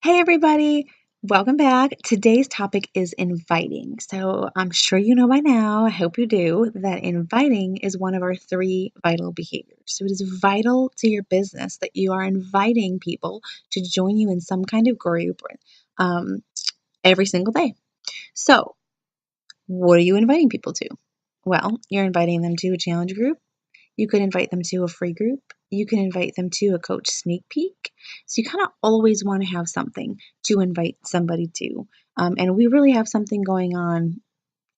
Hey everybody, welcome back. Today's topic is inviting. So I'm sure you know by now, I hope you do, that inviting is one of our three vital behaviors. So it is vital to your business that you are inviting people to join you in some kind of group um, every single day. So, what are you inviting people to? Well, you're inviting them to a challenge group. You could invite them to a free group. You can invite them to a coach sneak peek. So you kind of always want to have something to invite somebody to. And we really have something going on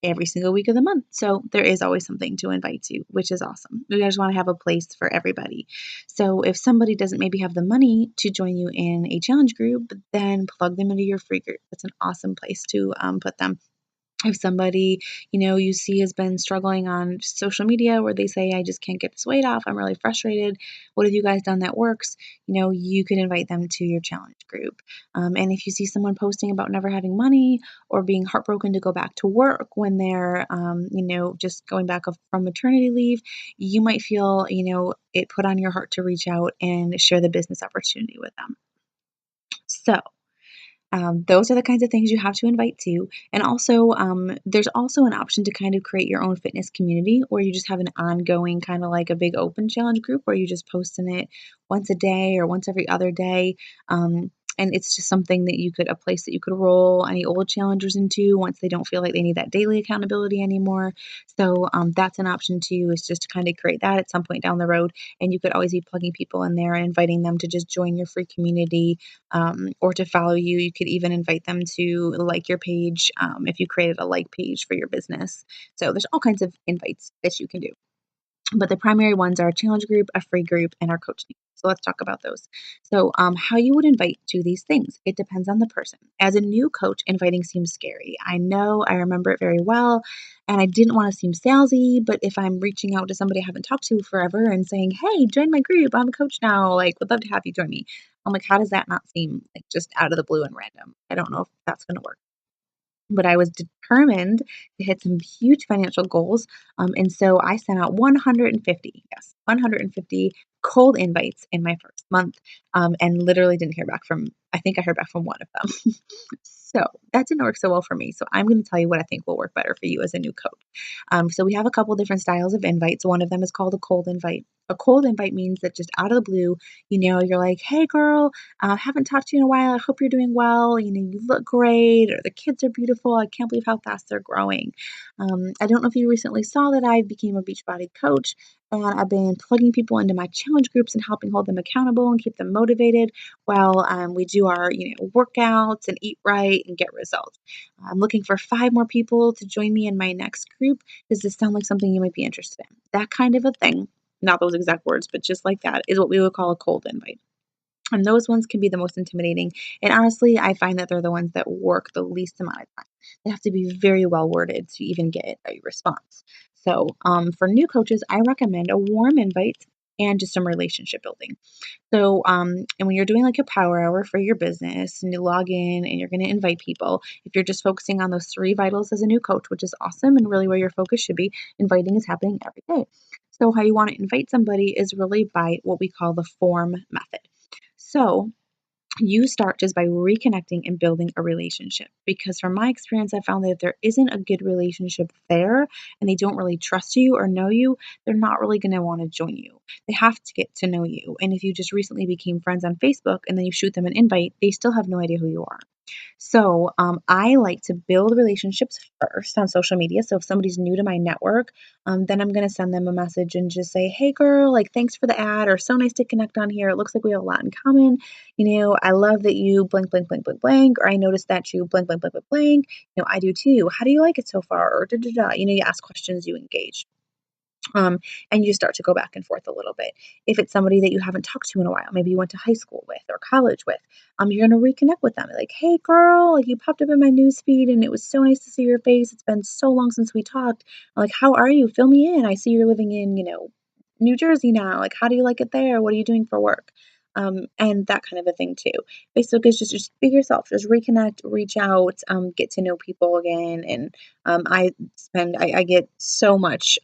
every single week of the month. So there is always something to invite to, which is awesome. We just want to have a place for everybody. So if somebody doesn't maybe have the money to join you in a challenge group, then plug them into your free group. That's an awesome place to put them. If somebody, you see has been struggling on social media where they say, I just can't get this weight off, I'm really frustrated. What have you guys done that works? You could invite them to your challenge group. And if you see someone posting about never having money or being heartbroken to go back to work when they're, just going back from maternity leave, you might feel, it put on your heart to reach out and share the business opportunity with them. So, those are the kinds of things you have to invite to. And also, there's also an option to kind of create your own fitness community where you just have an ongoing kind of like a big open challenge group where you just post in it once a day or once every other day. And it's just something that a place that you could roll any old challengers into once they don't feel like they need that daily accountability anymore. So that's an option too, is just to kind of create that at some point down the road. And you could always be plugging people in there and inviting them to just join your free community or to follow you. You could even invite them to like your page if you created a like page for your business. So there's all kinds of invites that you can do. But the primary ones are a challenge group, a free group, and our coaching. So let's talk about those. So, how you would invite to these things, it depends on the person. As a new coach, inviting seems scary. I know, I remember it very well, and I didn't want to seem salesy. But if I'm reaching out to somebody I haven't talked to forever and saying, "Hey, join my group. I'm a coach now. Like, would love to have you join me." I'm like, how does that not seem like just out of the blue and random? I don't know if that's going to work, but I was determined to hit some huge financial goals. And so I sent out 150, yes, 150 cold invites in my first month, and literally didn't hear back from, I think I heard back from one of them. So that didn't work so well for me. So I'm going to tell you what I think will work better for you as a new coach. So we have a couple different styles of invites. One of them is called a cold invite. A cold invite means that just out of the blue, you're like, hey girl, haven't talked to you in a while. I hope you're doing well. You look great, or the kids are beautiful. I can't believe how fast they're growing. I don't know if you recently saw that I became a Beachbody coach, and I've been plugging people into my challenge groups and helping hold them accountable and keep them motivated while we do our, workouts and eat right and get results. I'm looking for 5 more people to join me in my next group. Does this sound like something you might be interested in? That kind of a thing. Not those exact words, but just like that is what we would call a cold invite. And those ones can be the most intimidating. And honestly, I find that they're the ones that work the least amount of time. They have to be very well worded to even get a response. So, for new coaches, I recommend a warm invite and just some relationship building. So, and when you're doing like a power hour for your business and you log in and you're going to invite people, if you're just focusing on those 3 vitals as a new coach, which is awesome and really where your focus should be, inviting is happening every day. So, how you want to invite somebody is really by what we call the form method. So, you start just by reconnecting and building a relationship. Because from my experience, I found that if there isn't a good relationship there and they don't really trust you or know you, they're not really going to want to join you. They have to get to know you. And if you just recently became friends on Facebook and then you shoot them an invite, they still have no idea who you are. So I like to build relationships first on social media. So if somebody's new to my network, then I'm going to send them a message and just say, hey, girl, like, thanks for the ad, or so nice to connect on here. It looks like we have a lot in common. I love that you blank, blank, blank, blank, blank, or I noticed that you blank, blank, blank, blank, blank. I do too. How do you like it so far? Or da, da, da. You ask questions, you engage. Um, and you start to go back and forth a little bit. If it's somebody that you haven't talked to in a while, maybe you went to high school with or college with, you're going to reconnect with them. Like, hey, girl, like you popped up in my news feed and it was so nice to see your face. It's been so long since we talked. Like, how are you? Fill me in. I see you're living in, New Jersey now. Like, how do you like it there? What are you doing for work? And that kind of a thing too. Basically, it's just be yourself. Just reconnect, reach out, get to know people again. And I get so much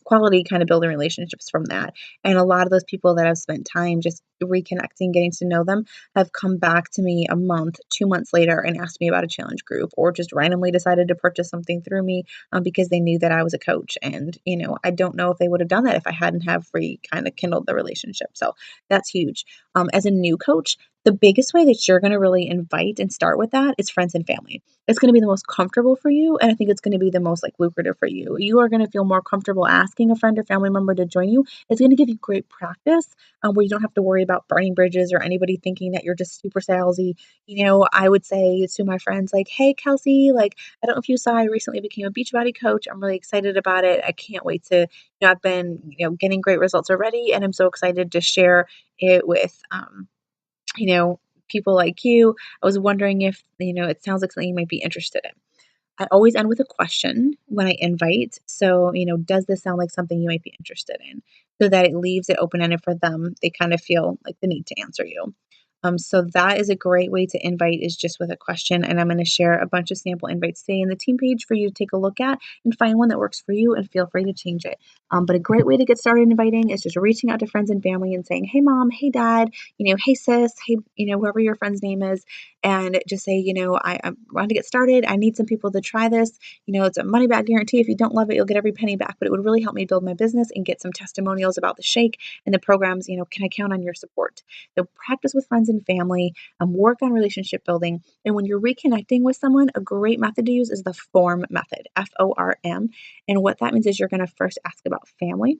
quality kind of building relationships from that. And a lot of those people that I've spent time just reconnecting, getting to know them, have come back to me a month, 2 months later and asked me about a challenge group, or just randomly decided to purchase something through me because they knew that I was a coach. And, I don't know if they would have done that if I hadn't have kind of kindled the relationship. So that's huge. As a new coach, the biggest way that you're going to really invite and start with that is friends and family. It's going to be the most comfortable for you, and I think it's going to be the most lucrative for you. You are going to feel more comfortable asking a friend or family member to join you. It's going to give you great practice where you don't have to worry about burning bridges or anybody thinking that you're just super salesy. I would say to my friends "Hey, Kelsey, I don't know if you saw, I recently became a Beachbody coach. I'm really excited about it. I can't wait to, I've been, getting great results already, and I'm so excited to share it with, you know, people like you. I was wondering if, it sounds like something you might be interested in." I always end with a question when I invite. So, does this sound like something you might be interested in? So that it leaves it open ended for them. They kind of feel like the need to answer you. So that is a great way to invite, is just with a question. And I'm going to share a bunch of sample invites today in the team page for you to take a look at and find one that works for you, and feel free to change it. But a great way to get started inviting is just reaching out to friends and family and saying, "Hey mom, hey dad, hey sis, hey, whoever your friend's name is," and just say, I want to get started. I need some people to try this. It's a money back guarantee. If you don't love it, you'll get every penny back, but it would really help me build my business and get some testimonials about the shake and the programs. Can I count on your support? So practice with friends and family, work on relationship building. And when you're reconnecting with someone, a great method to use is the FORM method, FORM. And what that means is you're going to first ask about family.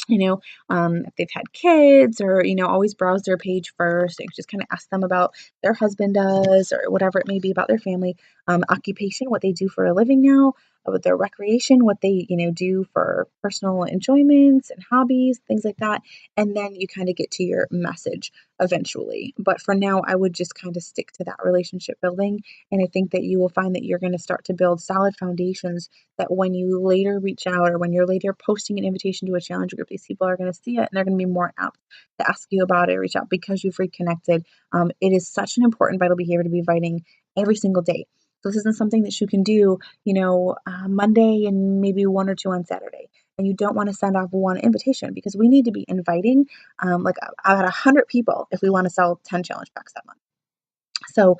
If they've had kids, or, always browse their page first and just kind of ask them about their husband does, or whatever it may be about their family, occupation, what they do for a living now, with their recreation, what they, do for personal enjoyments and hobbies, things like that. And then you kind of get to your message eventually. But for now, I would just kind of stick to that relationship building. And I think that you will find that you're going to start to build solid foundations, that when you later reach out, or when you're later posting an invitation to a challenge group, these people are going to see it and they're going to be more apt to ask you about it, reach out, because you've reconnected. It is such an important vital behavior to be inviting every single day. So this isn't something that you can do, Monday and maybe one or two on Saturday. And you don't want to send off one invitation, because we need to be inviting about 100 people if we want to sell 10 challenge packs that month. So,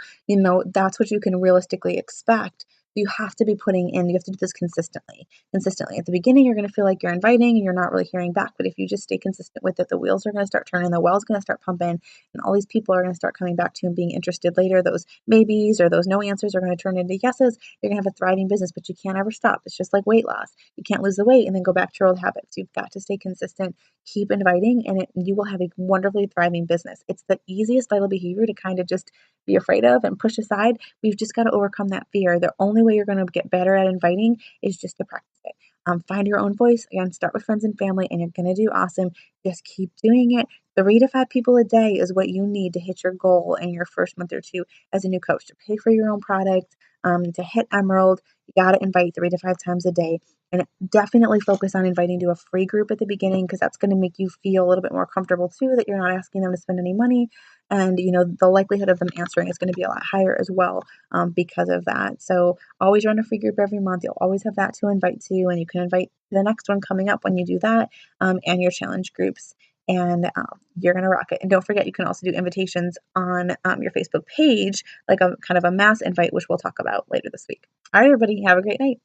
that's what you can realistically expect. You have to be putting in, you have to do this consistently. Consistently. At the beginning, you're going to feel like you're inviting and you're not really hearing back. But if you just stay consistent with it, the wheels are going to start turning, the well's going to start pumping, and all these people are going to start coming back to you and being interested later. Those maybes or those no answers are going to turn into yeses. You're going to have a thriving business, but you can't ever stop. It's just like weight loss. You can't lose the weight and then go back to your old habits. You've got to stay consistent, keep inviting, and you will have a wonderfully thriving business. It's the easiest vital behavior to kind of just be afraid of and push aside. We've just got to overcome that fear. The only way you're going to get better at inviting is just to practice it. Find your own voice. Again, start with friends and family, and you're going to do awesome. Just keep doing it. 3 to 5 people a day is what you need to hit your goal in your first month or two as a new coach, to pay for your own product, to hit Emerald. You got to invite 3 to 5 times a day. And definitely focus on inviting to a free group at the beginning, because that's going to make you feel a little bit more comfortable too, that you're not asking them to spend any money. And, the likelihood of them answering is going to be a lot higher as well, because of that. So always run a free group every month. You'll always have that to invite to, and you can invite the next one coming up when you do that, and your challenge groups. And you're going to rock it. And don't forget, you can also do invitations on your Facebook page, like a kind of a mass invite, which we'll talk about later this week. All right, everybody, have a great night.